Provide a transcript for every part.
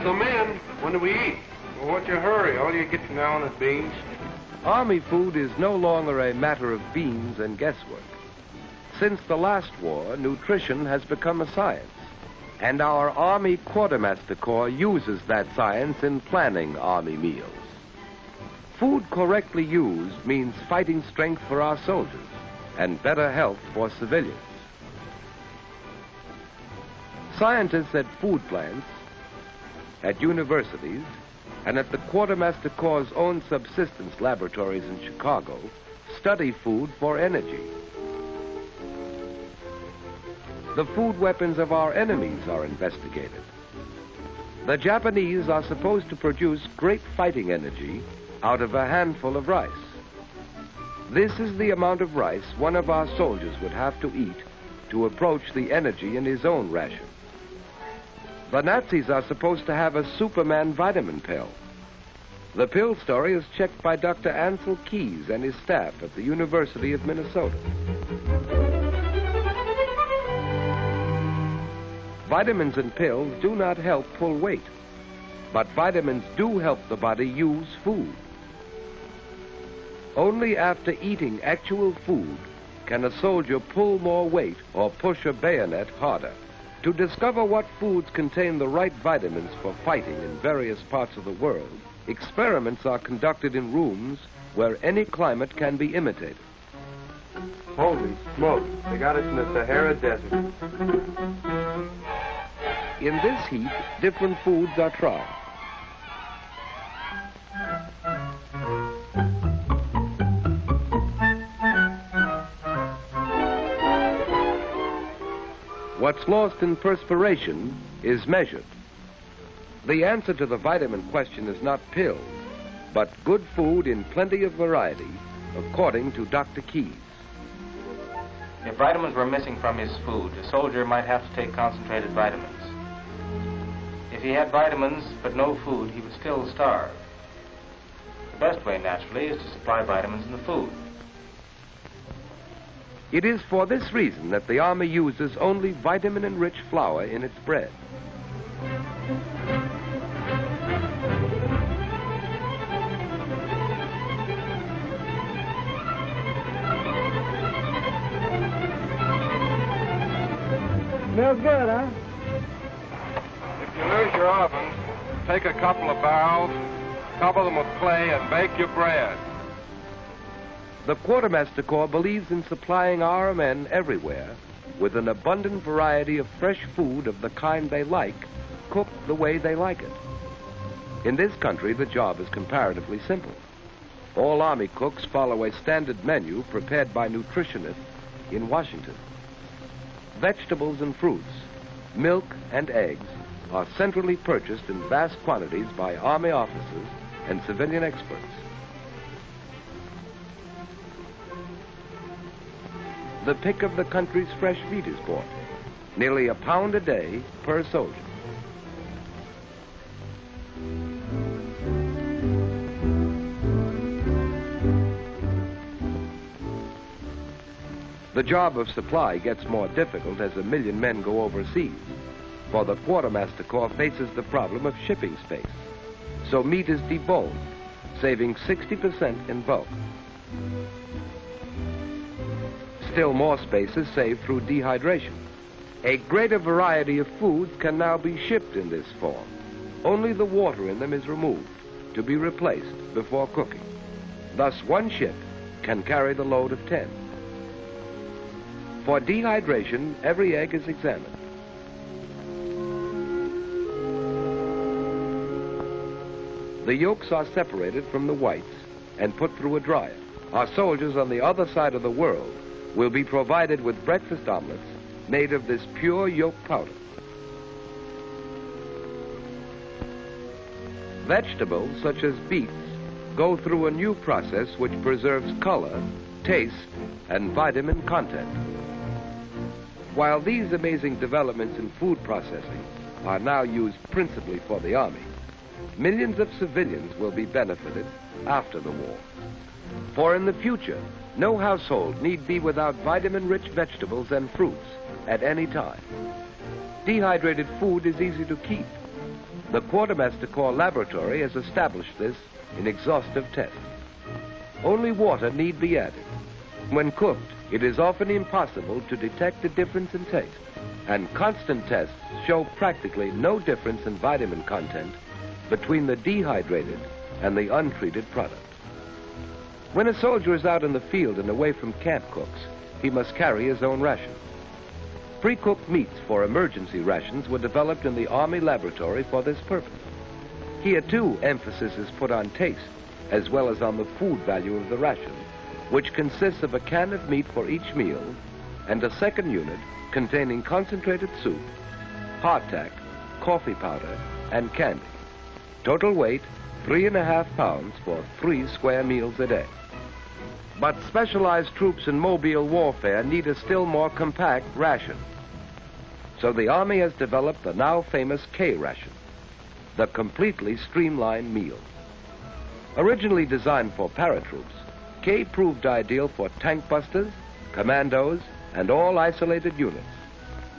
some in. When do we eat? Well, what's your hurry? All you get now is beans. Army food is no longer a matter of beans and guesswork. Since the last war, nutrition has become a science, and our Army Quartermaster Corps uses that science in planning Army meals. Food correctly used means fighting strength for our soldiers and better health for civilians. Scientists at food plants, at universities, and at the Quartermaster Corps' own subsistence laboratories in Chicago study food for energy. The food weapons of our enemies are investigated. The Japanese are supposed to produce great fighting energy out of a handful of rice. This is the amount of rice one of our soldiers would have to eat to approach the energy in his own ration. The Nazis are supposed to have a Superman vitamin pill. The pill story is checked by Dr. Ansel Keys and his staff at the University of Minnesota. Vitamins and pills do not help pull weight, but vitamins do help the body use food. Only after eating actual food can a soldier pull more weight or push a bayonet harder. To discover what foods contain the right vitamins for fighting in various parts of the world, experiments are conducted in rooms where any climate can be imitated. Holy smoke, they got us in the Sahara Desert. In this heat, different foods are tried. What's lost in perspiration is measured. The answer to the vitamin question is not pills, but good food in plenty of variety, according to Dr. Keys. If vitamins were missing from his food, a soldier might have to take concentrated vitamins. If he had vitamins but no food, he would still starve. The best way, naturally, is to supply vitamins in the food. It is for this reason that the Army uses only vitamin-enriched flour in its bread. Smells good, huh? If you lose your ovens, take a couple of barrels, cover them with clay, and bake your bread. The Quartermaster Corps believes in supplying our men everywhere with an abundant variety of fresh food of the kind they like, cooked the way they like it. In this country, the job is comparatively simple. All Army cooks follow a standard menu prepared by nutritionists in Washington. Vegetables and fruits, milk and eggs are centrally purchased in vast quantities by Army officers and civilian experts. The pick of the country's fresh meat is bought, nearly a pound a day per soldier. The job of supply gets more difficult as 1 million men go overseas, for the Quartermaster Corps faces the problem of shipping space. So meat is deboned, saving 60% in bulk. Still more space is saved through dehydration. A greater variety of foods can now be shipped in this form. Only the water in them is removed to be replaced before cooking. Thus, one ship can carry the load of 10. For dehydration, every egg is examined. The yolks are separated from the whites and put through a dryer. Our soldiers on the other side of the world will be provided with breakfast omelets made of this pure yolk powder. Vegetables, such as beets, go through a new process which preserves color, taste, and vitamin content. While these amazing developments in food processing are now used principally for the Army, millions of civilians will be benefited after the war. For in the future, no household need be without vitamin-rich vegetables and fruits at any time. Dehydrated food is easy to keep. The Quartermaster Corps laboratory has established this in exhaustive tests. Only water need be added. When cooked, it is often impossible to detect a difference in taste, and constant tests show practically no difference in vitamin content between the dehydrated and the untreated product. When a soldier is out in the field and away from camp cooks, he must carry his own ration. Pre-cooked meats for emergency rations were developed in the Army laboratory for this purpose. Here, too, emphasis is put on taste, as well as on the food value of the ration, which consists of a can of meat for each meal and a second unit containing concentrated soup, hardtack, coffee powder, and candy. Total weight, 3.5 pounds for 3 square meals a day. But specialized troops in mobile warfare need a still more compact ration. So the Army has developed the now famous K ration, the completely streamlined meal. Originally designed for paratroops, K proved ideal for tank busters, commandos, and all isolated units.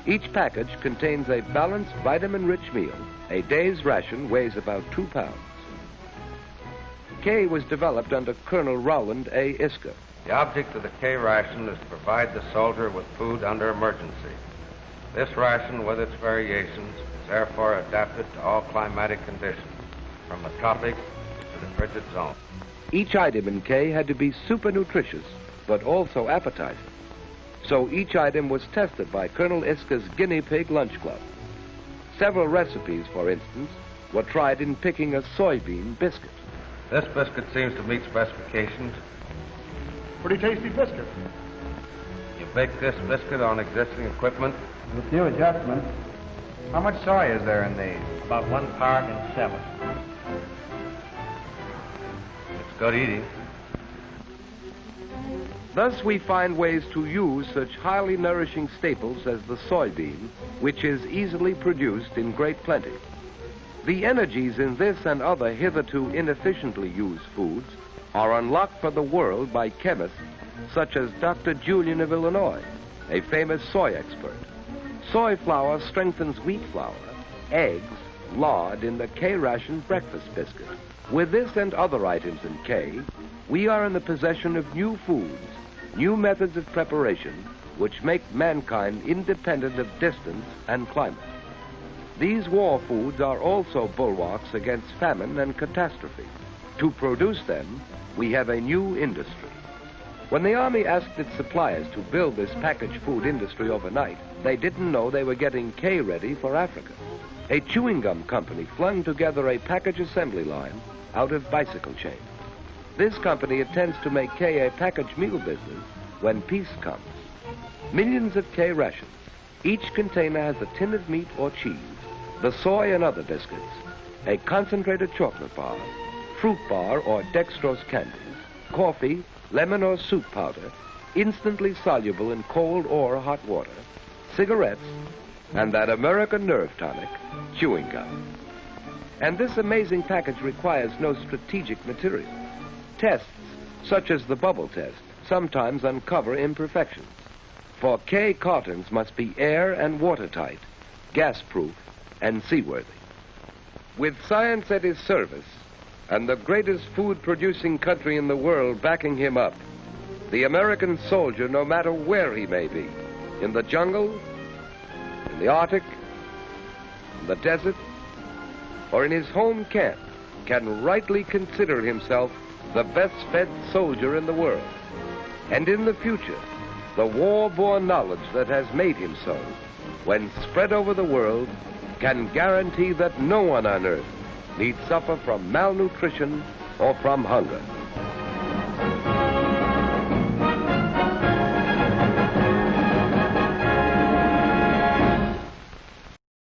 Each package contains a balanced vitamin-rich meal. A day's ration weighs about 2 pounds. K was developed under Colonel Rowland A. Isker. The object of the K ration is to provide the soldier with food under emergency. This ration, with its variations, is therefore adapted to all climatic conditions, from the tropics to the frigid zone. Each item in K had to be super nutritious, but also appetizing. So each item was tested by Colonel Isker's guinea pig lunch club. Several recipes, for instance, were tried in picking a soybean biscuit. This biscuit seems to meet specifications. Pretty tasty biscuit. You bake this biscuit on existing equipment. With a few adjustments. How much soy is there in these? About 1 part in 7. It's good eating. Thus we find ways to use such highly nourishing staples as the soybean, which is easily produced in great plenty. The energies in this and other hitherto inefficiently used foods are unlocked for the world by chemists such as Dr. Julian of Illinois, a famous soy expert. Soy flour strengthens wheat flour, eggs, lard in the K ration breakfast biscuit. With this and other items in K, we are in the possession of new foods, new methods of preparation, which make mankind independent of distance and climate. These war foods are also bulwarks against famine and catastrophe. To produce them, we have a new industry. When the Army asked its suppliers to build this packaged food industry overnight, they didn't know they were getting K ready for Africa. A chewing gum company flung together a package assembly line out of bicycle chain. This company intends to make K a packaged meal business when peace comes. Millions of K rations. Each container has a tin of meat or cheese, the soy and other biscuits, a concentrated chocolate bar, fruit bar or dextrose candies, coffee, lemon or soup powder, instantly soluble in cold or hot water, cigarettes, and that American nerve tonic, chewing gum. And this amazing package requires no strategic material. Tests, such as the bubble test, sometimes uncover imperfections. For K cartons must be air and watertight, gas-proof, and seaworthy. With science at his service, and the greatest food-producing country in the world backing him up, the American soldier, no matter where he may be, in the jungle, in the Arctic, in the desert, or in his home camp, can rightly consider himself the best-fed soldier in the world. And in the future, the war-born knowledge that has made him so, when spread over the world, can guarantee that no one on earth need suffer from malnutrition or from hunger.